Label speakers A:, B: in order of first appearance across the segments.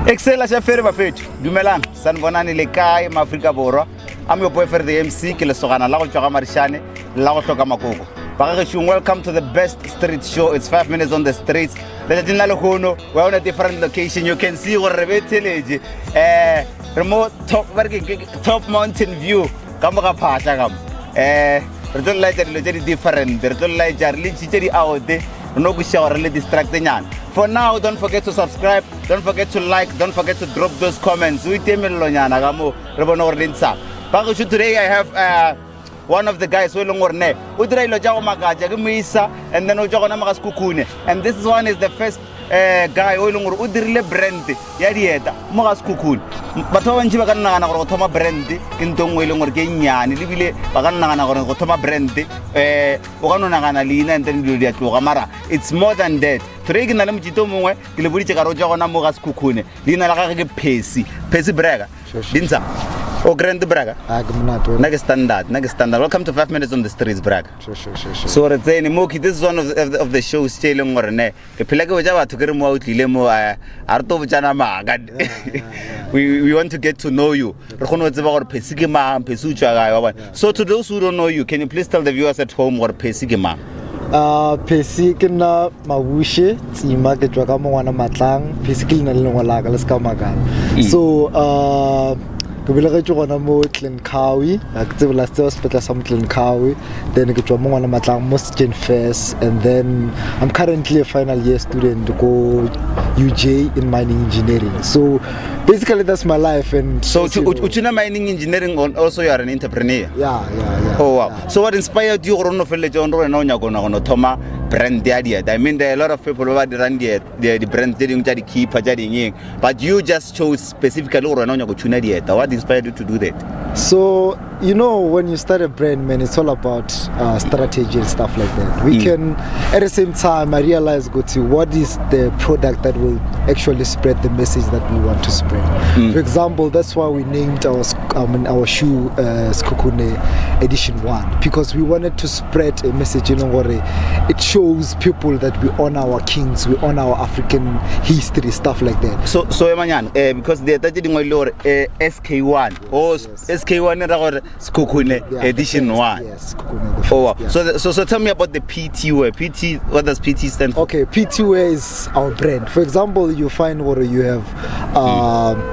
A: Excella sha Ferry bafethu dumelang sanibonani le kae maAfrika Borwa I'm your boy Farrytheemc ke le sogana la go tswa ga marishane la go hloka makoko bagageshung welcome to the best street show it's 5 minutes on the streets le dinla le hono we're on a different location you can see gore re beteleje remote top mountain view ka mo ga phasha ka mo re tlo laetsa dilo tse di different re tlo laetsa re le tshitse di out no go share re le distractenyana. For now, don't forget to subscribe, don't forget to like, don't forget to drop those comments. Today I have one of the guys and then Sekhukhune. And this one is the first guy who dirile brand ya dieta mo ga Sekhukhune. Batho ba bantsi ba ka nna gana gore go thoma brand ke ntong e leng gore ke nnyane le bile ba ka nna gana gore go thoma brand o ka nna gana leina and then dilo di a tloga mara it's more than that. Today ke na le motšito mongwe ke le boditse ka re o tja gona mo ga Sekhukhune leina la gagwe ke Persy Braga dintsha o Grand Braga nake standard welcome to 5 minutes on the streets Braga sure. So re tsene mo ke this is one of the shows tse leng gore ne ke phela ke o ja batho ke re mo o tlile mo a re to botsana maga we want to get to know you re gone o tseba gore Persy ke mang Persy o tswa gae wa bona so to those who don't know you can you please tell the viewers at home gore Persy ke mang
B: Persy ke na Mabushe tsima ke tswa ka mongwana matlang Persy ke lena le lengwe la ka le ska magana so ke belegetse gona mo Ecco ke tsebela se hospital sa Ecco then ke tswa mongwana matlang mo First and then I'm currently a final year student go UJ in mining engineering so basically that's my life and
A: so to mining engineering also you are an entrepreneur
B: yeah
A: oh wow so what inspired you gore no feletse on rona o nya gona thoma brand idea I mean there are a lot of people who are run the brand they don't just keep but you just chose specifically rona o nya go tuna dieta what inspired you to do that
B: so you know when you start a brand man it's all about strategy and stuff like that we can at the same time I realized go to what is the product that will actually spread the message that we want to spread for example that's why we named our shoe Sekhukhune edition 1 because we wanted to spread a message you know what it shows people that we honor our kings we honor our African history stuff like that
A: so emanyana because the dingwe le SK1 or SK1 ra gore Sekhukhune edition 1
B: yes Sekhukhune
A: oh wow. So tell me about the PT wear. PT, what does PT stand for?
B: Okay, PT wear is our brand. For example, you find where you have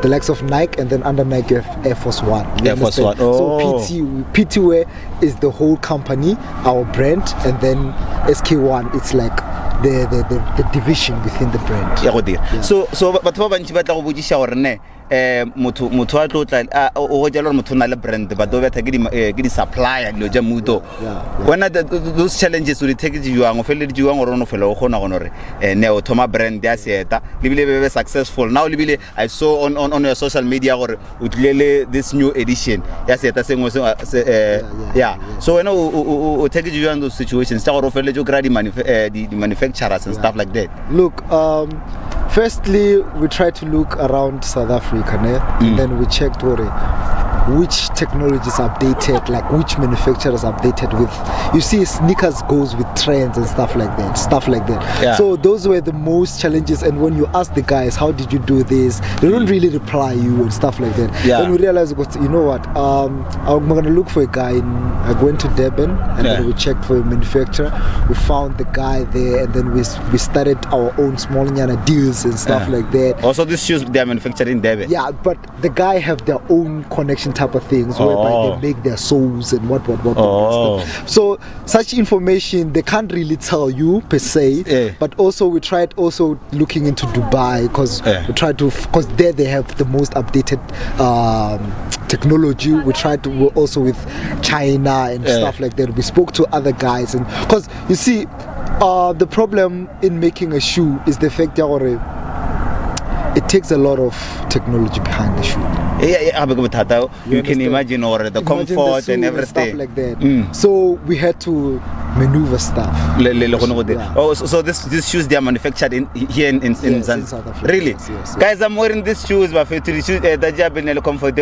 B: the likes of Nike and then under Nike you have Air Force One.
A: Oh.
B: So PT wear is the whole company, our brand, and then SK1 it's like the division within the brand.
A: Yeah. So but ba bantsi ba tla go bodisa gore ne motho a tlotla o go jalo motho na le brand ba do betha ke di supplier lo ja muto when those challenges will take you ang o fele di juang gore no fela o gona gone re ne o thoma brand ya seta le bile be successful now le bile I saw on your social media gore o tlile this new edition ya seta sengwe so when o take you on those situations tsa gore o fele jo kra di manufacturers and stuff like that
B: look firstly we try to look around South Africa and then we checked which technologies are updated like which manufacturers are updated with you see sneakers goes with trends and stuff like that so those were the most challenges and when you ask the guys how did you do this they don't really reply you and stuff like that then we realized you know what I'm gonna look for a guy I went to Durban and then we checked for a manufacturer we found the guy there and then we started our own small nyana deals and stuff like that
A: also these shoes they are manufactured in Durban
B: but the guy have their own connection type of things whereby they make their soles and what so such information they can't really tell you per se but also we tried also looking into Dubai because we tried to because there they have the most updated technology we tried to also with China and stuff like that we spoke to other guys and because you see the problem in making a shoe is the fact that it takes a lot of technology behind the shoe.
A: You can imagine or the comfort and everything.
B: Stuff like that. So we had to maneuver stuff.
A: So these shoes they are manufactured here in South
B: Africa.
A: Really?
B: Yes.
A: Guys, I'm wearing these shoes but the shoes that you have been comfort
B: They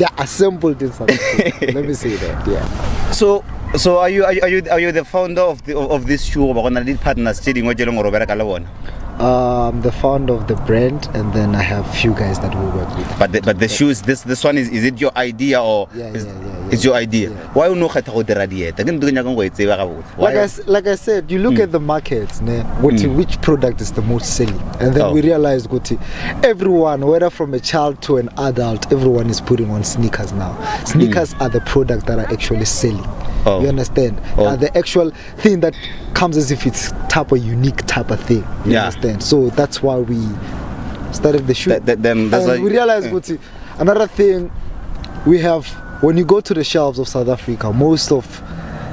B: are assembled in South Africa. Let me say that.
A: So are you the founder of this shoe? Or partners
B: the founder of the brand, and then I have few guys that we work with.
A: But the shoes, this one is it your idea or it's your idea? Why you no kgetha go dira dieta? Ke ntwe nyaka go e tseba gabotse.
B: Like I said, you look at the markets, which product is the most selling, and then we realize everyone, whether from a child to an adult, everyone is putting on sneakers now. Sneakers are the product that are actually selling. You understand? The actual thing that comes as if it's type of unique type of thing. You understand? So that's why we started the shoe.
A: Then that's
B: and we realized another thing we have, when you go to the shelves of South Africa, most of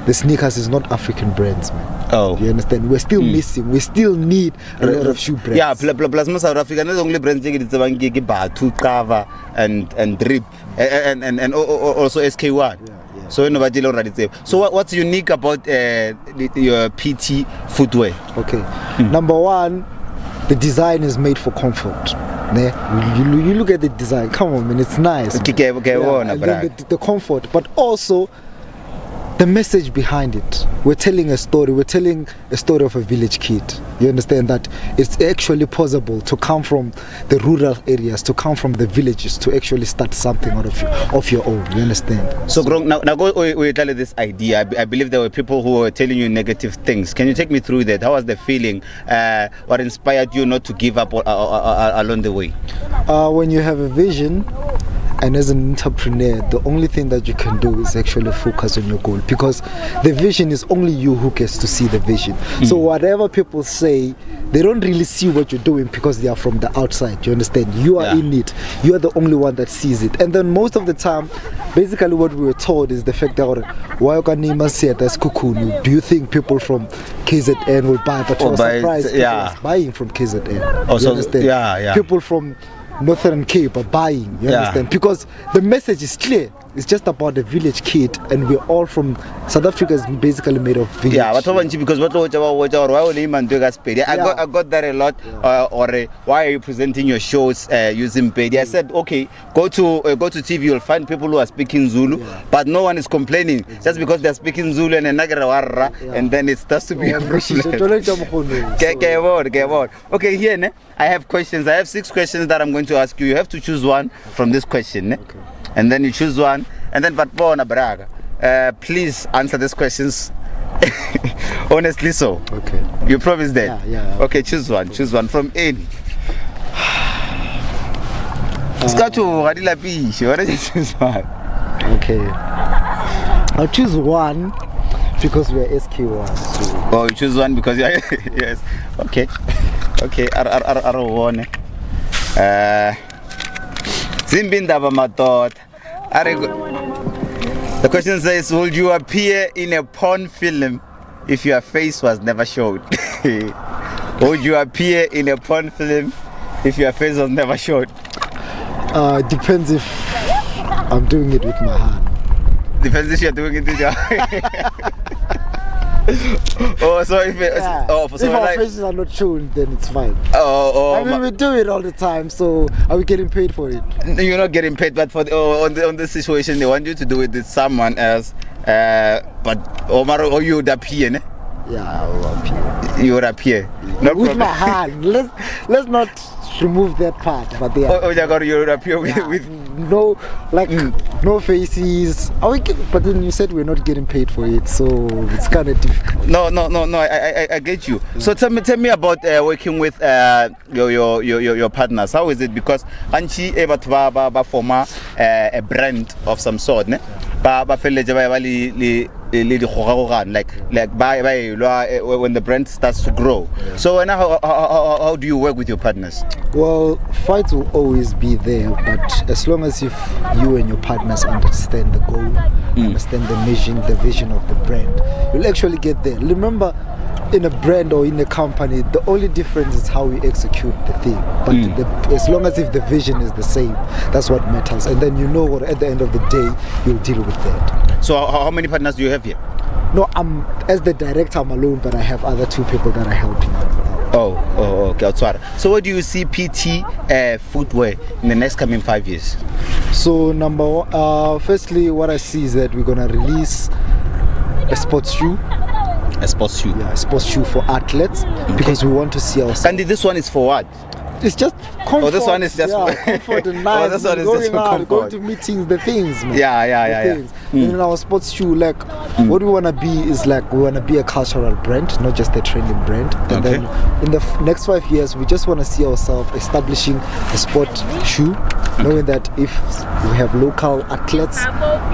B: the sneakers is not African brands, man. You understand? We're still missing. We still need a lot of shoe brands.
A: Yeah, plus South Africa, the only brands that it's Batu, Kava, and Drip, and also SK1. So nobody already say. So what's unique about your PT footwear?
B: Okay, number one, the design is made for comfort. You look at the design. Come on, man, it's nice.
A: And
B: then the comfort, but also the message behind it. We're telling a story. We're telling a story of a village kid. You understand that it's actually possible to come from the rural areas, to come from the villages, to actually start something out of your own. You understand?
A: So now go we tell you this idea. I believe there were people who were telling you negative things. Can you take me through that? How was the feeling? What inspired you not to give up along the way?
B: When you have a vision, and as an entrepreneur, the only thing that you can do is actually focus on your goal, because the vision is only you who gets to see the vision. So whatever people say, they don't really see what you're doing because they are from the outside. You understand? You are in it. You are the only one that sees it. And then most of the time, basically what we were told is the fact that why Sekhukhune, do you think people from KZN will buy? But to our surprise, people are buying from KZN.
A: Also,
B: you understand? People from Northern Cape are buying, you understand? Because the message is clear. It's just about the village kid, and we're all from South Africa is basically made of village.
A: Because I got that a lot. Or why are you presenting your shows using Pedi? I said, okay, go to TV, you'll find people who are speaking Zulu, but no one is complaining just because they're speaking Zulu and then it starts to be a problem. Okay, here I have questions. I have 6 questions that I'm going to ask you. You have to choose one from this question. Okay. And then you choose one, and then please answer these questions honestly. So okay, you promise that?
B: Yeah.
A: Okay, choose one from A.
B: Okay, I'll choose one because we are SK1. So.
A: Oh, you choose one because you're yes. Okay. R1. Zimbindaba Matot. The question says, would you appear in a porn film if your face was never showed? Would you appear in a porn film if your face was never showed?
B: Depends if I'm doing it with my hand.
A: Depends if you're doing it with your so if
B: our faces are not shown, then it's fine. I mean, we do it all the time, so are we getting paid for it?
A: You're not getting paid, but for on this situation, they want you to do it with someone else. But or you would appear, ne?
B: Yeah, I will appear.
A: You would appear. No
B: with
A: problem.
B: My hand. Let's not remove that part, but they are.
A: You would appear with
B: no, like no faces. But then you said we're not getting paid for it, so it's kind of difficult.
A: No. I get you. Yeah. So tell me about working with your partners. How is it? Because Anchi eba former a brand of some sort, ne? Like when the brand starts to grow. So how do you work with your partners?
B: Well, fights will always be there, but as long as if you and your partners understand the goal, understand the vision of the brand, you'll actually get there. Remember, in a brand or in a company, the only difference is how we execute the thing. But as long as if the vision is the same, that's what matters. And then you know what, at the end of the day, you'll deal with that.
A: So how many partners do you have here?
B: No, as the director, I'm alone, but I have other 2 people that are helping out.
A: Okay. So what do you see PT footwear in the next coming 5 years?
B: So firstly, what I see is that we're gonna release a sports shoe.
A: A sports shoe.
B: Yeah, a sports shoe for athletes because we want to see ourselves.
A: And this one is for what?
B: It's just comfort.
A: Oh, this one is just
B: comfort and nice.
A: this one is
B: going
A: just for
B: out,
A: comfort.
B: going to meetings, the things, man.
A: Yeah.
B: Things. And in our sports shoe, like what we wanna be is like we wanna be a cultural brand, not just a trending brand. And then in the next 5 years, we just wanna see ourselves establishing a sport shoe, knowing that if we have local athletes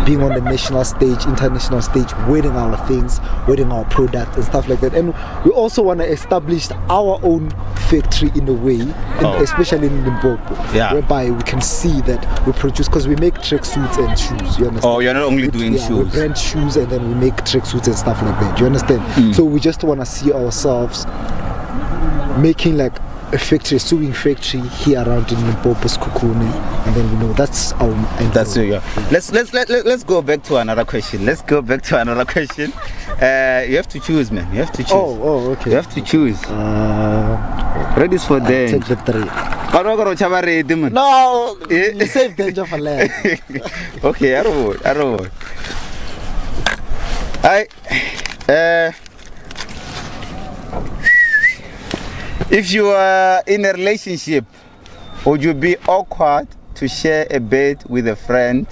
B: being on the national stage, international stage, wearing our things, wearing our product and stuff like that. And we also wanna establish our own factory in a way. Especially in Limpopo, whereby we can see that we produce, because we make tracksuits and shoes. You understand?
A: Oh, you're not only doing shoes.
B: We brand shoes and then we make tracksuits and stuff like that. You understand? So we just want to see ourselves making like a factory, a sewing factory here around in Limpopo, Sekhukhune, and then we know that's our end.
A: That's it. Yeah. Let's go back to another question. You have to choose, man. You have to choose.
B: Oh, okay.
A: You have to choose. Ready for danger.
B: Take the 3.
A: No,
B: No, you save danger for last.
A: Okay, I don't know. If you are in a relationship, would you be awkward to share a bed with a friend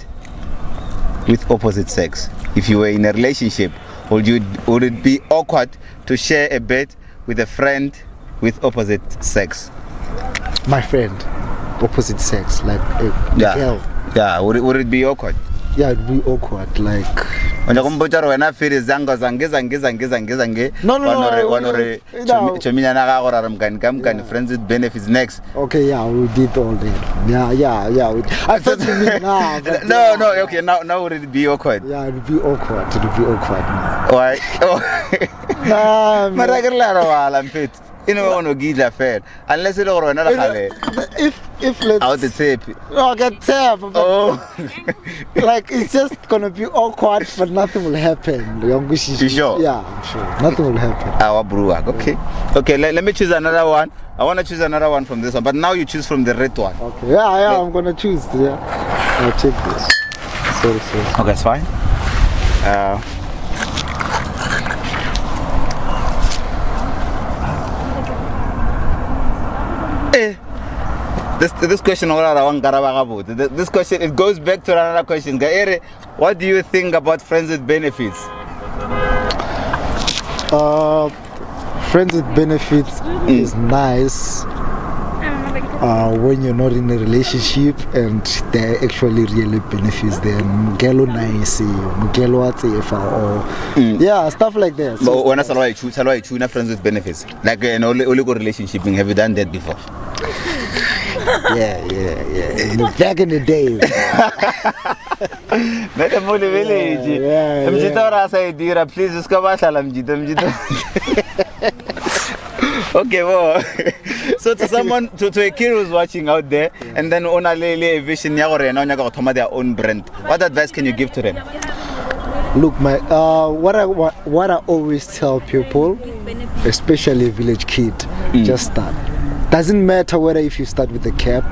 A: with opposite sex? If you were in a relationship, would it be awkward to share a bed with a friend with opposite sex?
B: My friend, opposite sex, like a girl.
A: Yeah, would it be awkward?
B: Yeah, it'd be awkward, like.
A: No. Friends with benefits next.
B: Okay, yeah, we did all that. Yeah. I thought you mean now.
A: No. Okay, now would it be awkward?
B: Yeah, it'd be awkward.
A: Why?
B: Nah,
A: You know, I want to fair unless you don't know
B: if let's
A: out the tape.
B: No, I get tape. Like it's just gonna be awkward, but nothing will happen.
A: You sure?
B: Yeah, I'm sure. Nothing will happen.
A: Our brewer. Okay. Let me choose another one. I want to choose another one from this one, but now you choose from the red one.
B: Okay. Yeah. I'm gonna choose. Yeah. I'll take this. Sorry.
A: Okay, it's fine. This question, this question, it goes back to another question. What do you think about friends with benefits?
B: Friends with benefits is nice when you're not in a relationship and there are actually really benefits there. Mugelo nice, Mugelo or yeah, stuff like that.
A: But when I choose friends with benefits, like an only good relationship, have you done that before?
B: Yeah. Back in the day.
A: Please just come Okay, well, so to someone, to a kid who's watching out there, and then on a vision, their own brand, what advice can you give to them?
B: Look, what I always tell people, especially a village kid, just start. Doesn't matter whether if you start with the cap,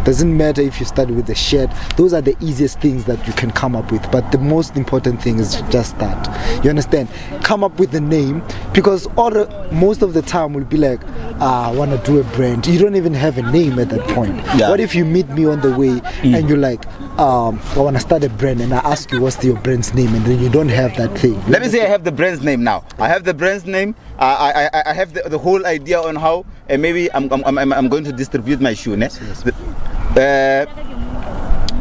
B: doesn't matter if you start with the shirt. Those are the easiest things that you can come up with. But the most important thing is just start. You understand? Come up with the name, because most of the time we'll be like, I want to do a brand. You don't even have a name at that point. Yeah. What if you meet me on the way and you're like, I want to start a brand, and I ask you what's your brand's name, and then you don't have that thing.
A: Let me say I have the brand's name now. I have the brand's name. I have the whole idea on how, and maybe I'm going to distribute my shoe. Yes.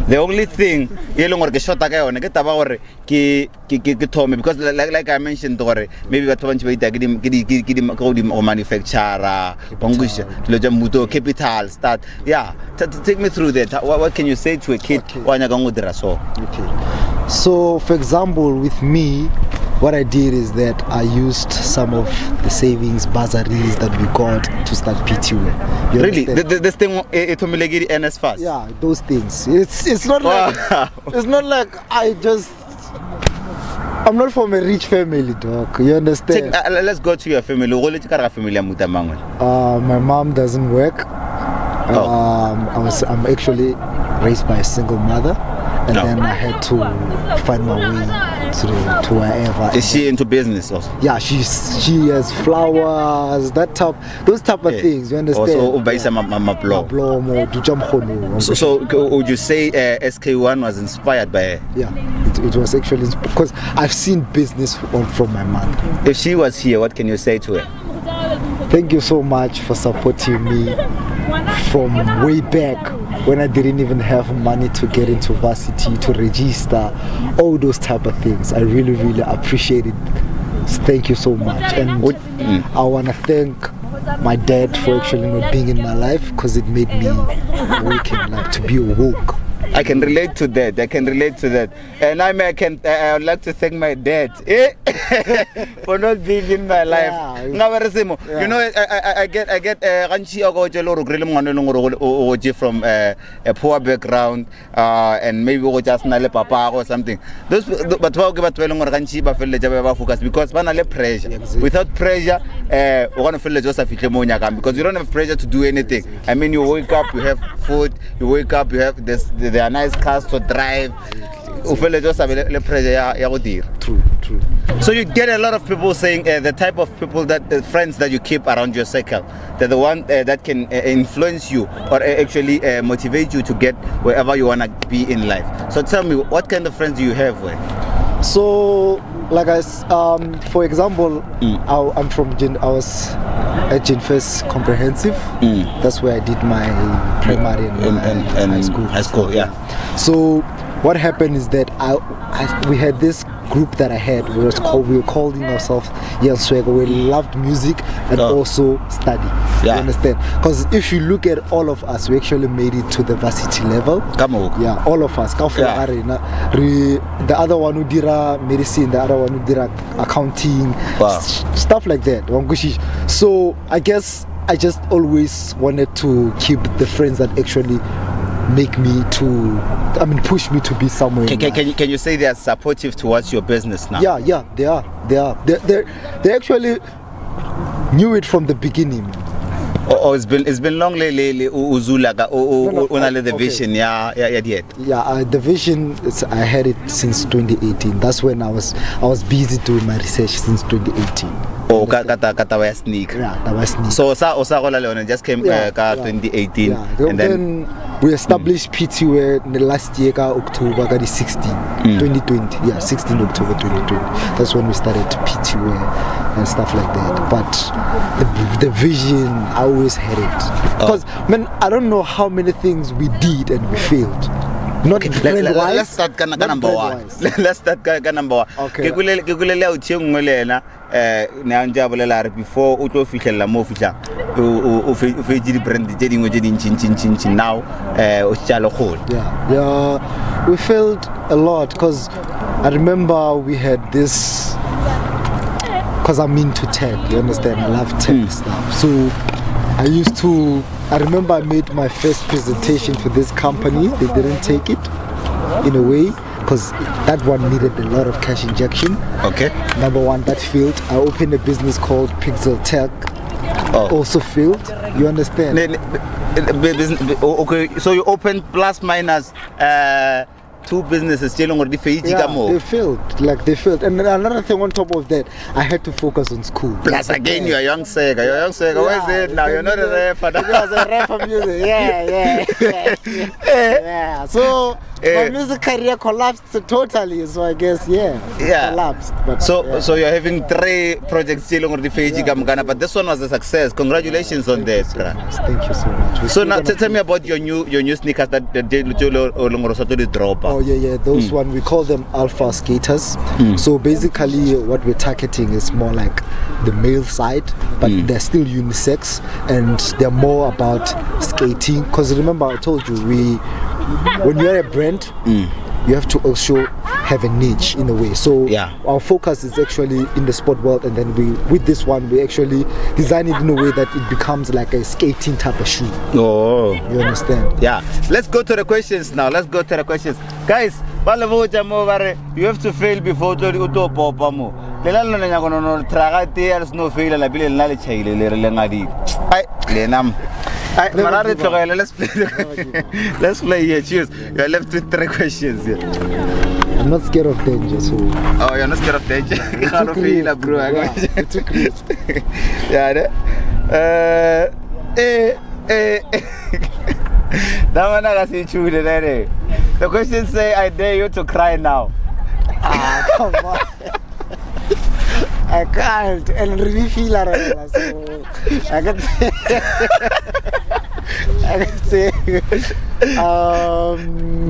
A: The only thing because like I mentioned, maybe manufacturer, capital start. Yeah, take me through that. What can you say to a kid?
B: Okay. So for example, with me, what I did is that I used some of the savings bursaries that we got to start PTO.
A: Really? This thing NS fast?
B: Yeah, those things. It's not like it's not like I'm not from a rich family, dog. You understand?
A: Let's go to your family.
B: My mom doesn't work. I'm actually raised by a single mother, and then I had to find my way to wherever.
A: Is she into business also?
B: Yeah, she has flowers, those type of things. You understand?
A: So would you say SK1 was inspired by her?
B: Yeah, it was actually because I've seen business from my mom.
A: If she was here, what can you say to her?
B: Thank you so much for supporting me from way back when I didn't even have money to get into varsity, to register, all those type of things. I really, really appreciate it. Thank you so much. And I want to thank my dad for actually not being in my life, because it made me awaken, like to be awoke.
A: I can relate to that. And I would like to thank my dad for not being in my life.
B: Yeah.
A: You know, I get from a poor background, and maybe just papa or something. Those but because pressure. Without pressure, we're gonna feel just because you don't have pressure to do anything. I mean, you wake up, you have food, there are nice cars to drive.
B: True.
A: So you get a lot of people saying the type of people friends that you keep around your circle, they're the one that can influence you or actually motivate you to get wherever you want to be in life. So tell me, what kind of friends do you have?
B: So, like for example, I was at First Comprehensive. That's where I did my primary and high school.
A: Yeah.
B: So what happened is that we had this group that I had. We were calling ourselves Young Swagger. We loved music and also study.
A: Yeah.
B: You understand? Because if you look at all of us, we actually made it to the varsity level. Yeah, all of us.
A: Yeah.
B: The other one who did medicine, the other one who did accounting, stuff like that. So I guess I just always wanted to keep the friends that actually push me to be somewhere.
A: Can you say they are supportive towards your business now?
B: Yeah, they are. They actually knew it from the beginning.
A: It's been long lately. The vision. Yeah.
B: The vision. I had it since 2018. That's when I was busy doing my research since 2018.
A: So just came 2018, and then
B: we established PT where the last year October 2020. Yeah, 16 October 2020. That's when we started PT and stuff like that. But the vision, I always had it. Because I don't know how many things we did and we failed. Not brand-wise.
A: Let's start number one. Okay. Before now,
B: we failed a lot because I remember we had this. Because I'm into tech, you understand? I love tech stuff. So I remember I made my first presentation for this company. They didn't take it in a way because that one needed a lot of cash injection.
A: Okay.
B: Number one, that failed. I opened a business called Pixel Tech. Also failed. You understand?
A: Okay, so you opened plus minus 2 businesses.
B: They failed. They failed. And another thing on top of that, I had to focus on school.
A: Plus again, you're a young Sega. Where is it now? You're not a rapper.
B: I was a rapper music. Yeah. So my music career collapsed totally. So I guess collapsed. But
A: so you're having 3 projects still on the Fiji Gamgana, but this one was a success. Congratulations on that.
B: Thank you so much.
A: So now tell me about your new sneakers that they drop.
B: Oh yeah, those one we call them alpha skaters. So basically what we're targeting is more like the male side, but they're still unisex and they're more about skating. Because remember I told you, when you're a brand, you have to also have a niche in a way. So our focus is actually in the sport world, and then with this one we actually design it in a way that it becomes like a skating type of shoe.
A: Oh,
B: you understand?
A: Yeah. Let's go to the questions now. Guys, you have to fail before you pop. Let's play here. Cheers. You're left with 3 questions here.
B: I'm not scared of danger, so.
A: Oh, you're not scared of danger?
B: Too crazy,
A: bro.
B: yeah, too crazy.
A: Yeah, that one I see you today. The question say, I dare you to cry now.
B: Ah, come on. I can't. And really feel it. So I can say. I can say.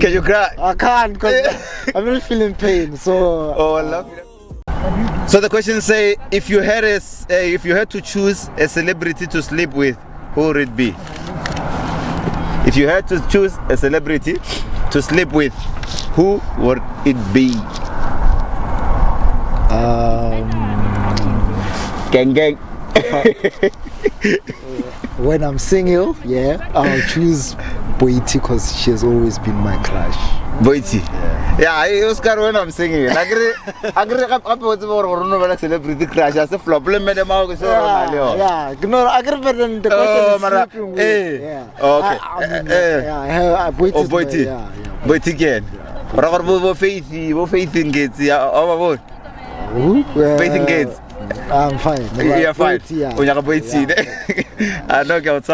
A: Can you cry?
B: I can't because I'm really feeling pain. So.
A: Oh, I love you. So the question say, if you had to choose a celebrity to sleep with, who would it be? If you had to choose a celebrity to sleep with, who would it be? Gang.
B: When I'm single, yeah, I'll choose Boiti because she has always been my crush.
A: Boiti. Yeah, I was scared when I'm singing. I agree. I'm celebrity crush. I said flop. Let me know.
B: Yeah. No, I agree. But then the question is sleeping with. Yeah.
A: Okay.
B: Yeah.
A: Boiti.
B: Yeah.
A: Boiti again. What faith in gates? Yeah. Faith in gates.
B: I'm fine.
A: You're fine.
B: Yeah.
A: I know. Let's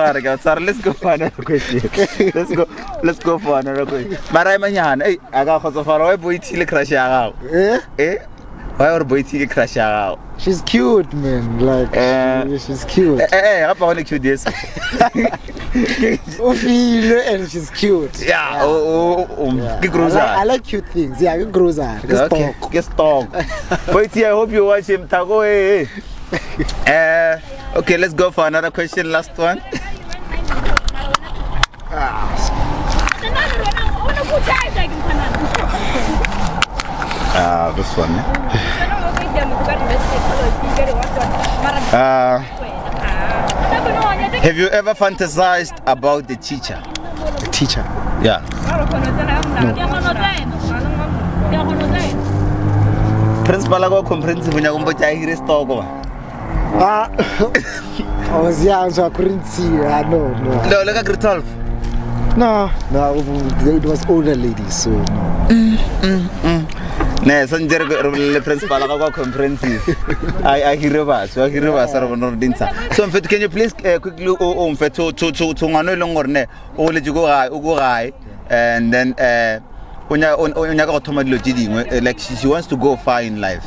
A: go for another question. Let's go for another question. Maray manyan. Hey, I got to far away. Boiti le crash out. Eh? Why are Boiti crash out?
B: She's cute, man. Like she's cute.
A: How about cute this?
B: And she's cute.
A: Yeah.
B: I like cute things. Yeah, good grows are.
A: Just talk. Boiti, I hope you watch him. Tago. Okay, let's go for another question. Last one. This one. Have you ever fantasized about the teacher?
B: The teacher?
A: Yeah. Principal ago comprehensive when you go to high stock.
B: I was young, so I couldn't see. No.
A: No, like a grade 12.
B: No, it was older ladies, so no.
A: Ne, sanjere le principal ago comprehensive. I hear about so Mfethu, can you please quickly Mfethu to ngano longor ne o le go gai and then like she wants to go far in life.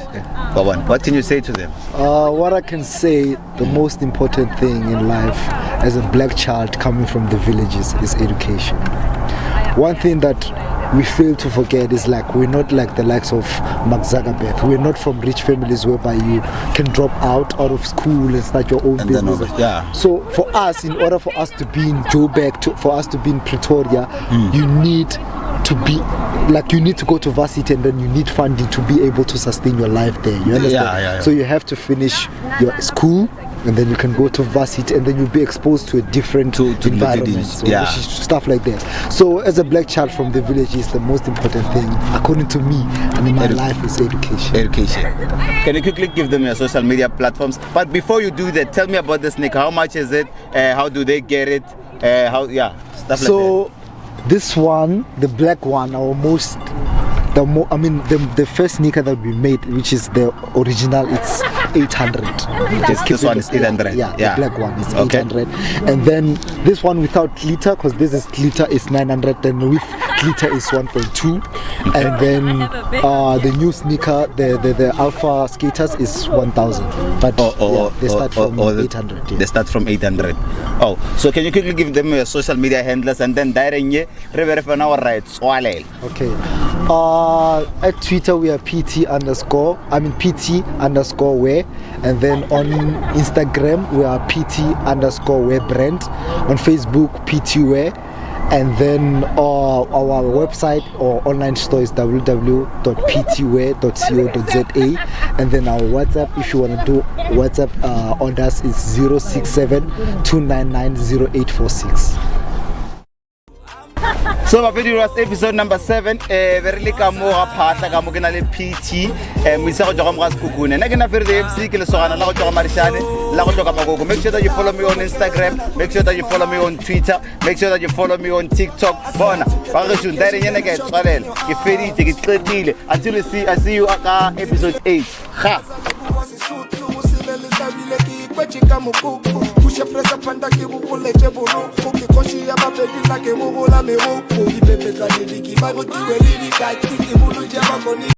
A: Go on. What can you say to them?
B: What I can say, the most important thing in life as a black child coming from the villages is education. One thing that we fail to forget is like we're not like the likes of Mark Zuckerberg. We're not from rich families whereby you can drop out of school and start your own business. So for us, in order for us to be in Joburg, for us to be in Pretoria, you need to be like, you need to go to varsity and then you need funding to be able to sustain your life there. You understand?
A: Yeah.
B: So you have to finish your school and then you can go to varsity and then you'll be exposed to a different environment. So stuff like that. So as a black child from the village, is the most important thing according to me and in my life is education.
A: Can you quickly give them your social media platforms? But before you do that, tell me about the snake. How much is it? How do they get it? Stuff like that.
B: So this one, the black one, the first sneaker that we made, which is the original, it's 800.
A: This one is 800.
B: Yeah, the black one is 800. And then this one without glitter, because this is glitter, is 900. Then with glitter is 1.2. And then the new sneaker, the Alpha Skaters is 1,000. But they start from 800.
A: They start from 800. Oh, so can you quickly give them your social media handles and then direct
B: Okay. At Twitter we are PT_wear, and then on Instagram we are PT_wear brand, on Facebook PT_wear, and then our website or online store is www.ptwear.co.za, and then our WhatsApp, if you want to do WhatsApp on us, is 067 299 0846.
A: So bafedi was episode number 7 very ka mo ga phahla ka mo ke na le PT mo isa go tsoga mo ga Sekhukhune nna ke na Farrytheemc ke le sogana la go tsoga marishane la go tloka makoko. Make sure that you follow me on Instagram, make sure that you follow me on Twitter, make sure that you follow me on TikTok. Bona ba re shun dare nyene ke tswalela ke feditse ke qetile until I see you ka episode 8 ha.
C: Pusha presa panda ke bubule ke bolo ke koshi ya mabedi la ke bubula me ho ke pepe ka didi ki ba go tiwe didi ka tiki bulu jama koni